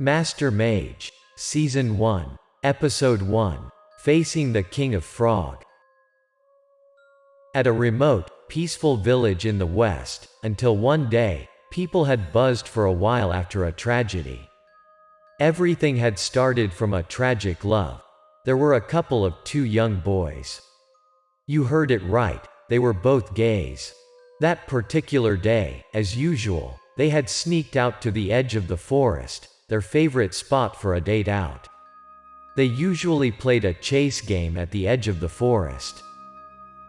Master Mage, Season 1, Episode 1, Facing the King of Frog. At a remote, peaceful village in the west, until one day, people had buzzed for a while after a tragedy. Everything had started from a tragic love. There were a couple of two young boys. You heard it right, they were both gays. That particular day, as usual, they had sneaked out to the edge of the forest, their favorite spot for a date out. They usually played a chase game at the edge of the forest.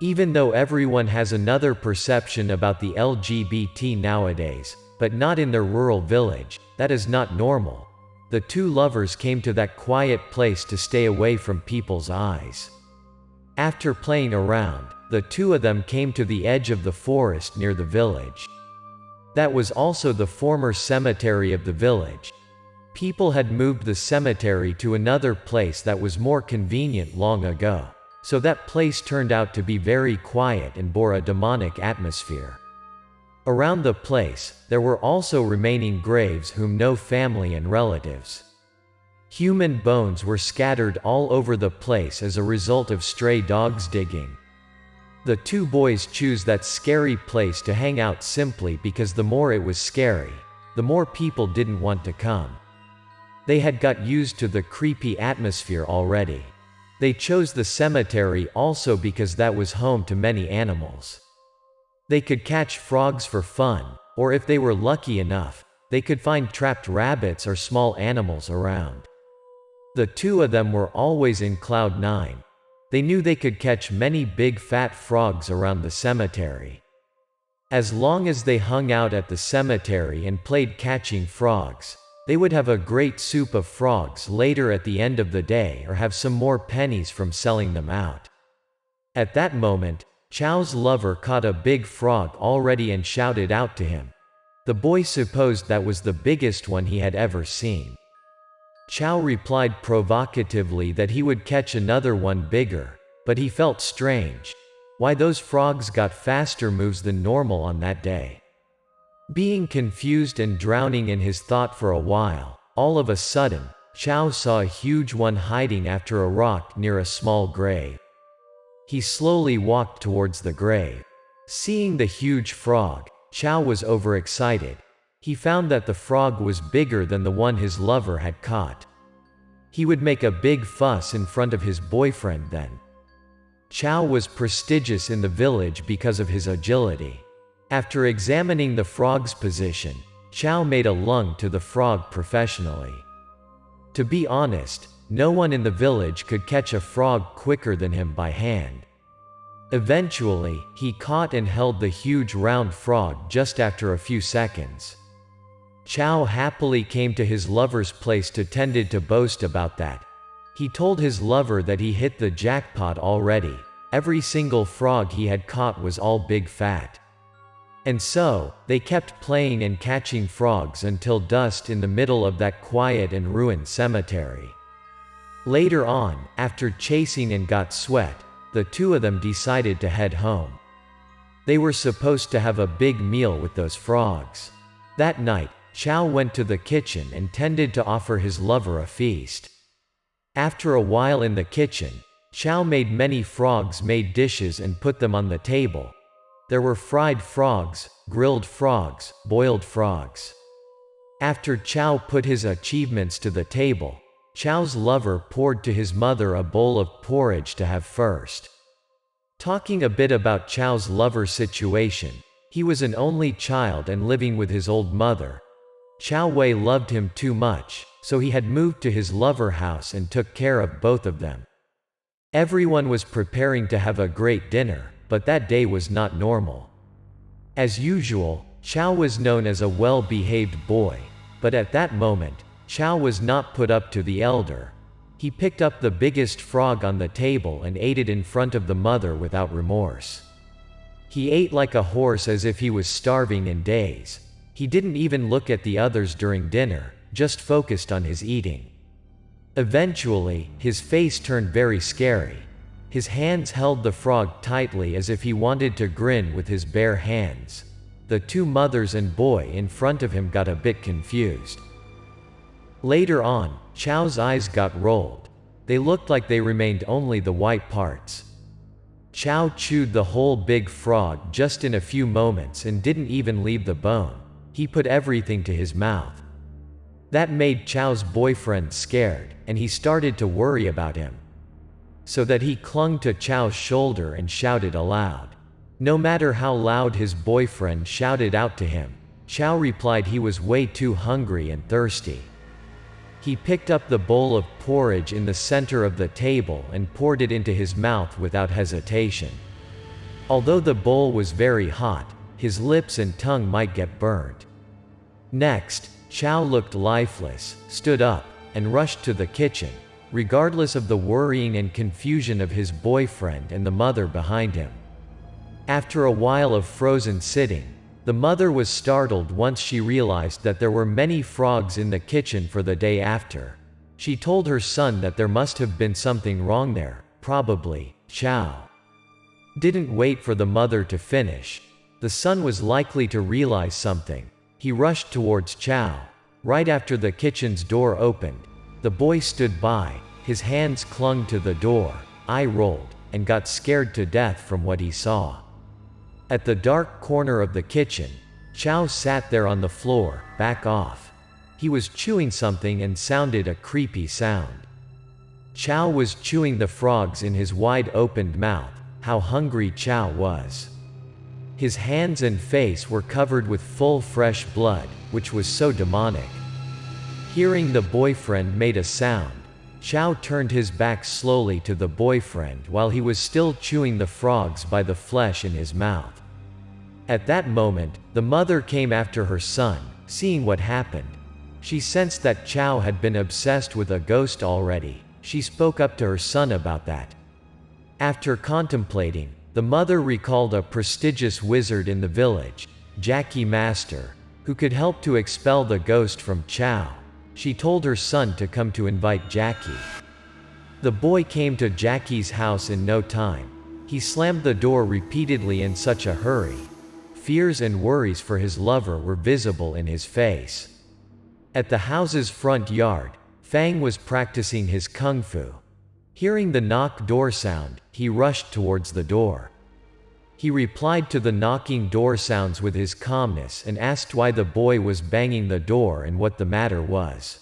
Even though everyone has another perception about the LGBT nowadays, but not in their rural village, that is not normal. The two lovers came to that quiet place to stay away from people's eyes. After playing around, the two of them came to the edge of the forest near the village. That was also the former cemetery of the village. People had moved the cemetery to another place that was more convenient long ago, so that place turned out to be very quiet and bore a demonic atmosphere. Around the place, there were also remaining graves whom no family and relatives. Human bones were scattered all over the place as a result of stray dogs digging. The two boys chose that scary place to hang out simply because the more it was scary, the more people didn't want to come. They had got used to the creepy atmosphere already. They chose the cemetery also because that was home to many animals. They could catch frogs for fun, or if they were lucky enough, they could find trapped rabbits or small animals around. The two of them were always in cloud nine. They knew they could catch many big fat frogs around the cemetery. As long as they hung out at the cemetery and played catching frogs, they would have a great soup of frogs later at the end of the day or have some more pennies from selling them out. At that moment, Chow's lover caught a big frog already and shouted out to him. The boy supposed that was the biggest one he had ever seen. Chow replied provocatively that he would catch another one bigger, but he felt strange. Why those frogs got faster moves than normal on that day. Being confused and drowning in his thought for a while, all of a sudden, Chow saw a huge one hiding after a rock near a small grave. He slowly walked towards the grave. Seeing the huge frog, Chow was overexcited. He found that the frog was bigger than the one his lover had caught. He would make a big fuss in front of his boyfriend then. Chow was prestigious in the village because of his agility. After examining the frog's position, Chow made a lung to the frog professionally. To be honest, no one in the village could catch a frog quicker than him by hand. Eventually, he caught and held the huge round frog just after a few seconds. Chow happily came to his lover's place to tended to boast about that. He told his lover that he hit the jackpot already. Every single frog he had caught was all big fat. And so, they kept playing and catching frogs until dusk in the middle of that quiet and ruined cemetery. Later on, after chasing and got sweat, the two of them decided to head home. They were supposed to have a big meal with those frogs. That night, Chow went to the kitchen and tended to offer his lover a feast. After a while in the kitchen, Chow made many frogs-made dishes and put them on the table. There were fried frogs, grilled frogs, boiled frogs. After Chow put his achievements to the table, Chow's lover poured to his mother a bowl of porridge to have first. Talking a bit about Chow's lover's situation, he was an only child and living with his old mother. Chow Wei loved him too much, so he had moved to his lover house and took care of both of them. Everyone was preparing to have a great dinner, but that day was not normal. As usual, Chow was known as a well-behaved boy, but at that moment, Chow was not put up to the elder. He picked up the biggest frog on the table and ate it in front of the mother without remorse. He ate like a horse as if he was starving in days. He didn't even look at the others during dinner, just focused on his eating. Eventually, his face turned very scary. His hands held the frog tightly as if he wanted to grin with his bare hands. The two mothers and boy in front of him got a bit confused. Later on, Chow's eyes got rolled. They looked like they remained only the white parts. Chow chewed the whole big frog just in a few moments and didn't even leave the bone. He put everything to his mouth. That made Chow's boyfriend scared, and he started to worry about him. So that he clung to Chow's shoulder and shouted aloud. No matter how loud his boyfriend shouted out to him, Chow replied he was way too hungry and thirsty. He picked up the bowl of porridge in the center of the table and poured it into his mouth without hesitation. Although the bowl was very hot, his lips and tongue might get burnt. Next, Chow looked lifeless, stood up, and rushed to the kitchen, regardless of the worrying and confusion of his boyfriend and the mother behind him. After a while of frozen sitting, the mother was startled once she realized that there were many frogs in the kitchen for the day after. She told her son that there must have been something wrong there, probably. Chow didn't wait for the mother to finish. The son was likely to realize something. He rushed towards Chow. Right after the kitchen's door opened, the boy stood by, his hands clung to the door, eye rolled, and got scared to death from what he saw. At the dark corner of the kitchen, Chow sat there on the floor, back off. He was chewing something and sounded a creepy sound. Chow was chewing the frogs in his wide-opened mouth. How hungry Chow was. His hands and face were covered with full fresh blood, which was so demonic. Hearing the boyfriend made a sound, Chow turned his back slowly to the boyfriend while he was still chewing the frogs by the flesh in his mouth. At that moment, the mother came after her son, seeing what happened. She sensed that Chow had been obsessed with a ghost already. She spoke up to her son about that. After contemplating, the mother recalled a prestigious wizard in the village, Jackie Master, who could help to expel the ghost from Chow. She told her son to come to invite Jackie. The boy came to Jackie's house in no time. He slammed the door repeatedly in such a hurry. Fears and worries for his lover were visible in his face. At the house's front yard, Fang was practicing his kung fu. Hearing the knock door sound, he rushed towards the door. He replied to the knocking door sounds with his calmness and asked why the boy was banging the door and what the matter was.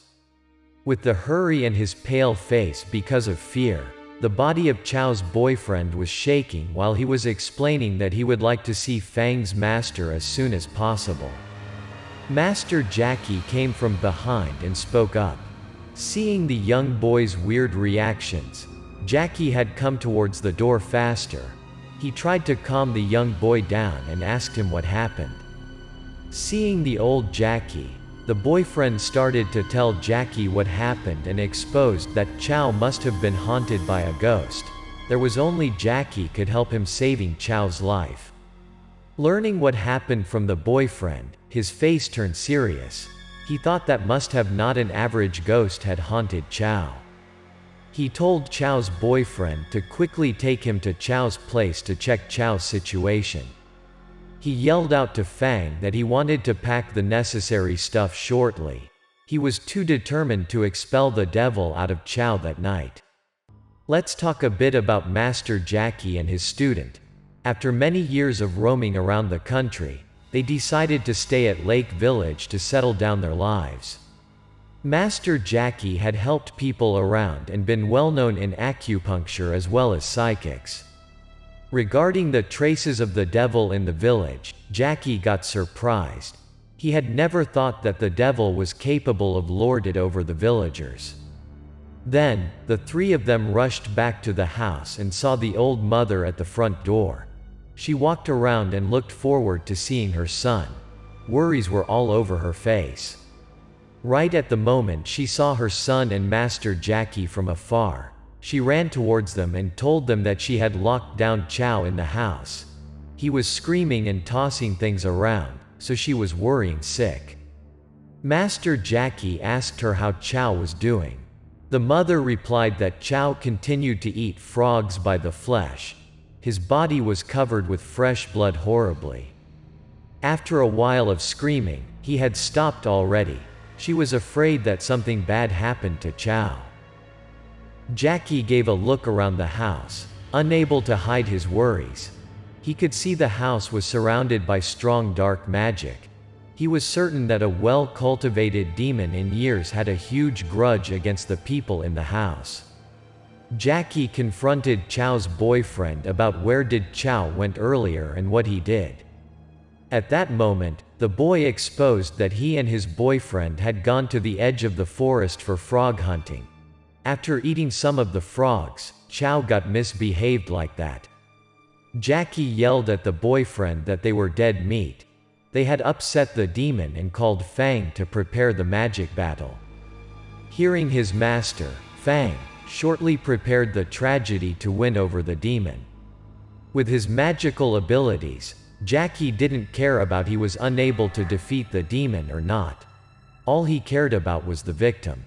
With the hurry and his pale face because of fear, the body of Chow's boyfriend was shaking while he was explaining that he would like to see Fang's master as soon as possible. Master Jackie came from behind and spoke up. Seeing the young boy's weird reactions, Jackie had come towards the door faster. He tried to calm the young boy down and asked him what happened. Seeing the old Jackie, the boyfriend started to tell Jackie what happened and exposed that Chow must have been haunted by a ghost. There was only Jackie could help him saving Chow's life. Learning what happened from the boyfriend, his face turned serious. He thought that must have not an average ghost had haunted Chow. He told Chow's boyfriend to quickly take him to Chow's place to check Chow's situation. He yelled out to Fang that he wanted to pack the necessary stuff shortly. He was too determined to expel the devil out of Chow that night. Let's talk a bit about Master Jackie and his student. After many years of roaming around the country, they decided to stay at Lake Village to settle down their lives. Master Jackie had helped people around and been well known in acupuncture as well as psychics. Regarding the traces of the devil in the village, Jackie got surprised. He had never thought that the devil was capable of lording it over the villagers. Then, the three of them rushed back to the house and saw the old mother at the front door. She walked around and looked forward to seeing her son. Worries were all over her face. Right at the moment she saw her son and Master Jackie from afar, she ran towards them and told them that she had locked down Chow in the house. He was screaming and tossing things around, so she was worrying sick. Master Jackie asked her how Chow was doing. The mother replied that Chow continued to eat frogs by the flesh. His body was covered with fresh blood horribly. After a while of screaming, he had stopped already. She was afraid that something bad happened to Chow. Jackie gave a look around the house, unable to hide his worries. He could see the house was surrounded by strong dark magic. He was certain that a well-cultivated demon in years had a huge grudge against the people in the house. Jackie confronted Chow's boyfriend about where did Chow went earlier and what he did. At that moment, the boy exposed that he and his boyfriend had gone to the edge of the forest for frog hunting. After eating some of the frogs, Chow got misbehaved like that. Jackie yelled at the boyfriend that they were dead meat. They had upset the demon and called Fang to prepare the magic battle. Hearing his master, Fang shortly prepared the tragedy to win over the demon. With his magical abilities, Jackie didn't care about he was unable to defeat the demon or not. All he cared about was the victim.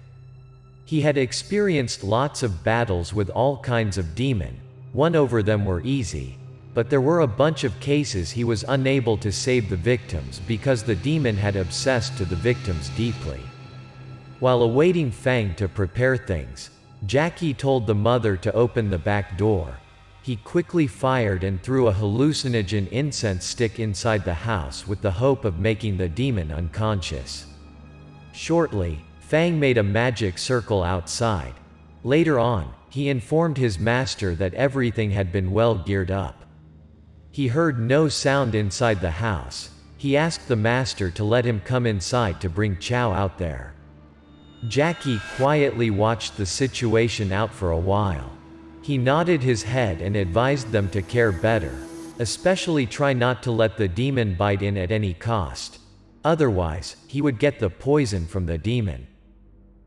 He had experienced lots of battles with all kinds of demon, won over them were easy, but there were a bunch of cases he was unable to save the victims because the demon had obsessed to the victims deeply. While awaiting Fang to prepare things, Jackie told the mother to open the back door. He quickly fired and threw a hallucinogen incense stick inside the house with the hope of making the demon unconscious. Shortly, Fang made a magic circle outside. Later on, he informed his master that everything had been well geared up. He heard no sound inside the house. He asked the master to let him come inside to bring Chow out there. Jackie quietly watched the situation out for a while. He nodded his head and advised them to care better, especially try not to let the demon bite in at any cost. Otherwise, he would get the poison from the demon.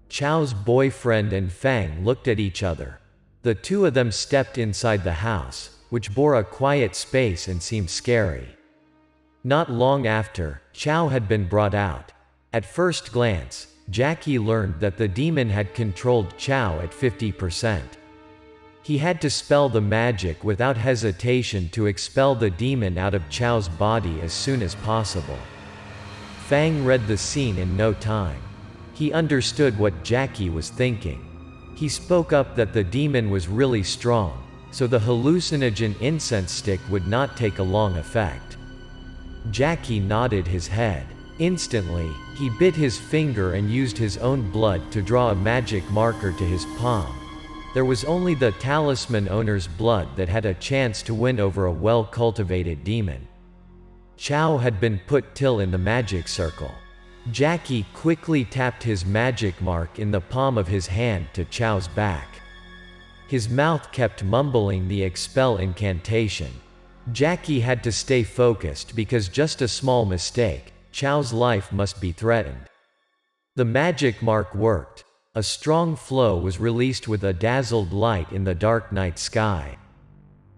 Chow's boyfriend and Fang looked at each other. The two of them stepped inside the house, which bore a quiet space and seemed scary. Not long after, Chow had been brought out. At first glance, Jackie learned that the demon had controlled Chow at 50%. He had to spell the magic without hesitation to expel the demon out of Chow's body as soon as possible. Fang read the scene in no time. He understood what Jackie was thinking. He spoke up that the demon was really strong, so the hallucinogen incense stick would not take a long effect. Jackie nodded his head. Instantly, he bit his finger and used his own blood to draw a magic marker to his palm. There was only the talisman owner's blood that had a chance to win over a well-cultivated demon. Chow had been put till in the magic circle. Jackie quickly tapped his magic mark in the palm of his hand to Chow's back. His mouth kept mumbling the expel incantation. Jackie had to stay focused because just a small mistake, Chow's life must be threatened. The magic mark worked. A strong flow was released with a dazzled light in the dark night sky.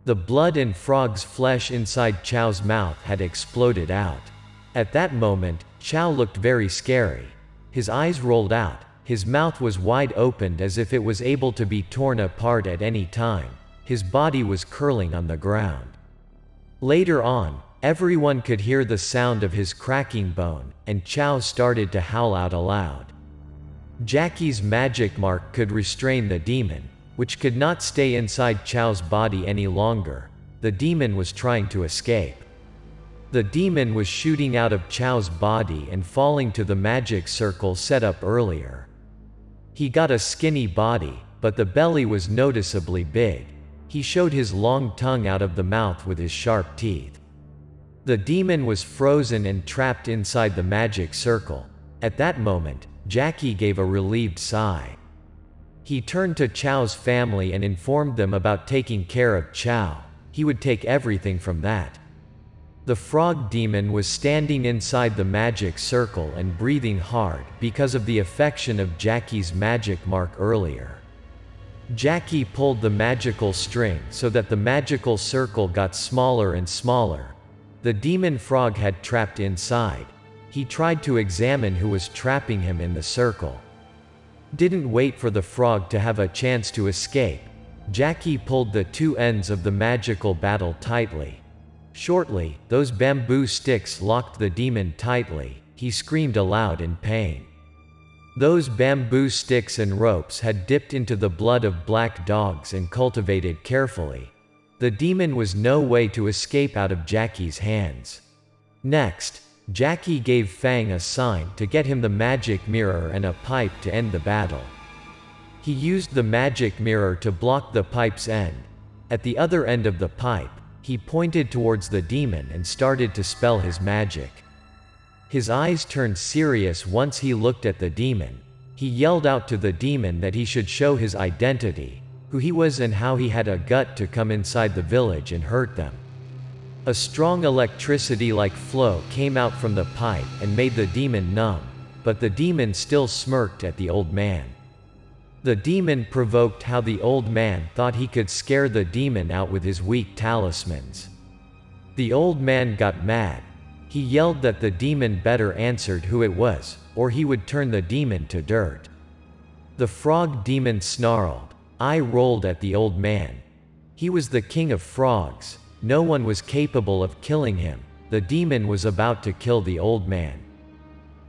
The blood and frog's flesh inside Chow's mouth had exploded out. At that moment, Chow looked very scary. His eyes rolled out, his mouth was wide opened as if it was able to be torn apart at any time. His body was curling on the ground. Later on, everyone could hear the sound of his cracking bone, and Chow started to howl out aloud. Jackie's magic mark could restrain the demon, which could not stay inside Chow's body any longer. The demon was trying to escape. The demon was shooting out of Chow's body and falling to the magic circle set up earlier. He got a skinny body, but the belly was noticeably big. He showed his long tongue out of the mouth with his sharp teeth. The demon was frozen and trapped inside the magic circle. At that moment, Jackie gave a relieved sigh. He turned to Chow's family and informed them about taking care of Chow. He would take everything from that. The frog demon was standing inside the magic circle and breathing hard because of the affection of Jackie's magic mark earlier. Jackie pulled the magical string so that the magical circle got smaller and smaller. The demon frog had trapped inside. He tried to examine who was trapping him in the circle. Didn't wait for the frog to have a chance to escape. Jackie pulled the two ends of the magical battle tightly. Shortly, those bamboo sticks locked the demon tightly. He screamed aloud in pain. Those bamboo sticks and ropes had dipped into the blood of black dogs and cultivated carefully. The demon was no way to escape out of Jackie's hands. Next, Jackie gave Fang a sign to get him the magic mirror and a pipe to end the battle. He used the magic mirror to block the pipe's end. At the other end of the pipe, he pointed towards the demon and started to spell his magic. His eyes turned serious once he looked at the demon. He yelled out to the demon that he should show his identity, who he was and how he had a gut to come inside the village and hurt them. A strong electricity-like flow came out from the pipe and made the demon numb, but the demon still smirked at the old man. The demon provoked how the old man thought he could scare the demon out with his weak talismans. The old man got mad. He yelled that the demon better answered who it was, or he would turn the demon to dirt. The frog demon snarled. I rolled at the old man. He was the king of frogs. No one was capable of killing him. The demon was about to kill the old man.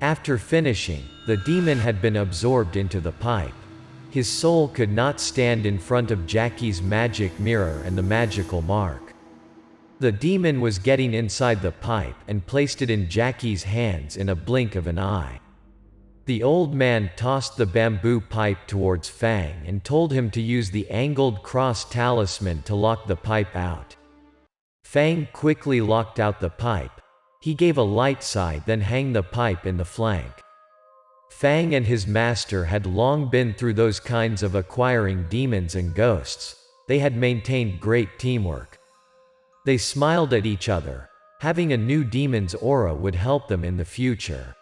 After finishing, the demon had been absorbed into the pipe. His soul could not stand in front of Jackie's magic mirror and the magical mark. The demon was getting inside the pipe and placed it in Jackie's hands in a blink of an eye. The old man tossed the bamboo pipe towards Fang and told him to use the angled cross talisman to lock the pipe out. Fang quickly locked out the pipe. He gave a light sigh, then hung the pipe in the flank. Fang and his master had long been through those kinds of acquiring demons and ghosts. They had maintained great teamwork. They smiled at each other. Having a new demon's aura would help them in the future.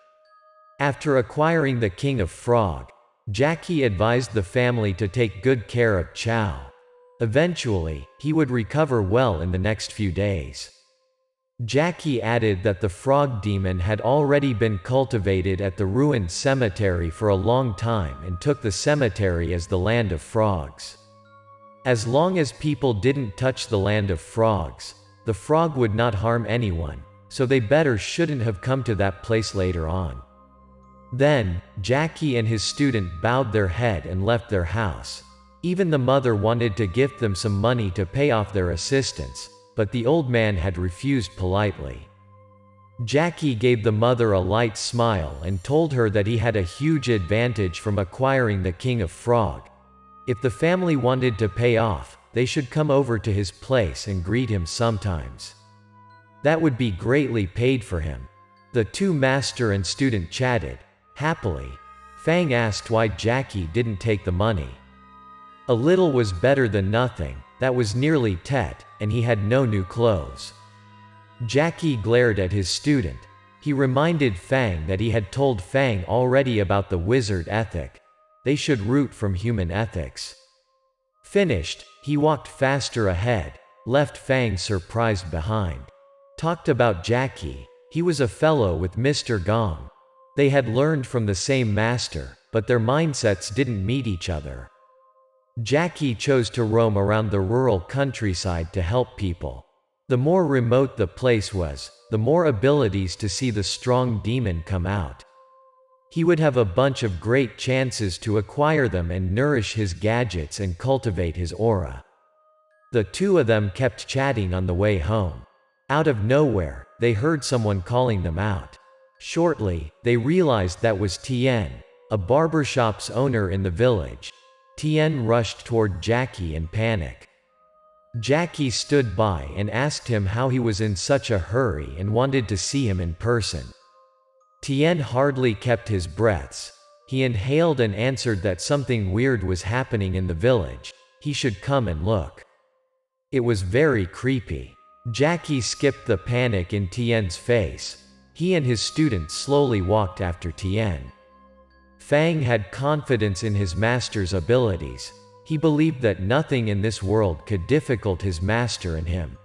After acquiring the King of Frog, Jackie advised the family to take good care of Chow. Eventually, he would recover well in the next few days. Jackie added that the frog demon had already been cultivated at the ruined cemetery for a long time and took the cemetery as the land of frogs. As long as people didn't touch the land of frogs, the frog would not harm anyone, so they better shouldn't have come to that place later on. Then, Jackie and his student bowed their head and left their house. Even the mother wanted to gift them some money to pay off their assistance, but the old man had refused politely. Jackie gave the mother a light smile and told her that he had a huge advantage from acquiring the King of Frog. If the family wanted to pay off, they should come over to his place and greet him sometimes. That would be greatly paid for him. The two master and student chatted happily. Fang asked why Jackie didn't take the money. A little was better than nothing. That was nearly Tet, and he had no new clothes. Jackie glared at his student. He reminded Fang that he had told Fang already about the wizard ethic. They should root from human ethics. Finished, he walked faster ahead, left Fang surprised behind. Talked about Jackie. He was a fellow with Mr. Gong. They had learned from the same master, but their mindsets didn't meet each other. Jackie chose to roam around the rural countryside to help people. The more remote the place was, the more abilities to see the strong demon come out. He would have a bunch of great chances to acquire them and nourish his gadgets and cultivate his aura. The two of them kept chatting on the way home. Out of nowhere, they heard someone calling them out. Shortly, they realized that was Tien, a barbershop's owner in the village. Tien rushed toward Jackie in panic. Jackie stood by and asked him how he was in such a hurry and wanted to see him in person. Tien hardly kept his breaths. He inhaled and answered that something weird was happening in the village. He should come and look. It was very creepy. Jackie skipped the panic in Tien's face. He and his student slowly walked after Tien. Fang had confidence in his master's abilities. He believed that nothing in this world could difficult his master and him.